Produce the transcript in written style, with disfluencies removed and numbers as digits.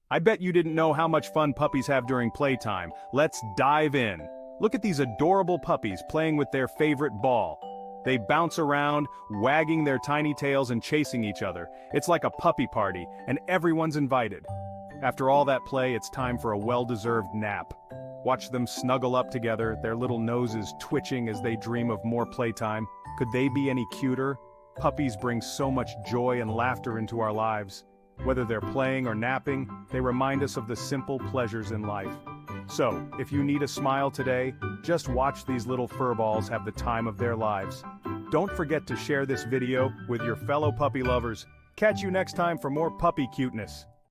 I bet you didn't know how much fun puppies have during playtime. Let's dive in. Look at these adorable puppies playing with their favorite ball. They bounce around, wagging their tiny tails and chasing each other. It's like a puppy party, and everyone's invited. After all that play, it's time for a well-deserved nap. Watch them snuggle up together, their little noses twitching as they dream of more playtime. Could they be any cuter? Puppies bring so much joy and laughter into our lives. Whether they're playing or napping, they remind us of the simple pleasures in life. So, if you need a smile today, just watch these little furballs have the time of their lives. Don't forget to share this video with your fellow puppy lovers. Catch you next time for more puppy cuteness.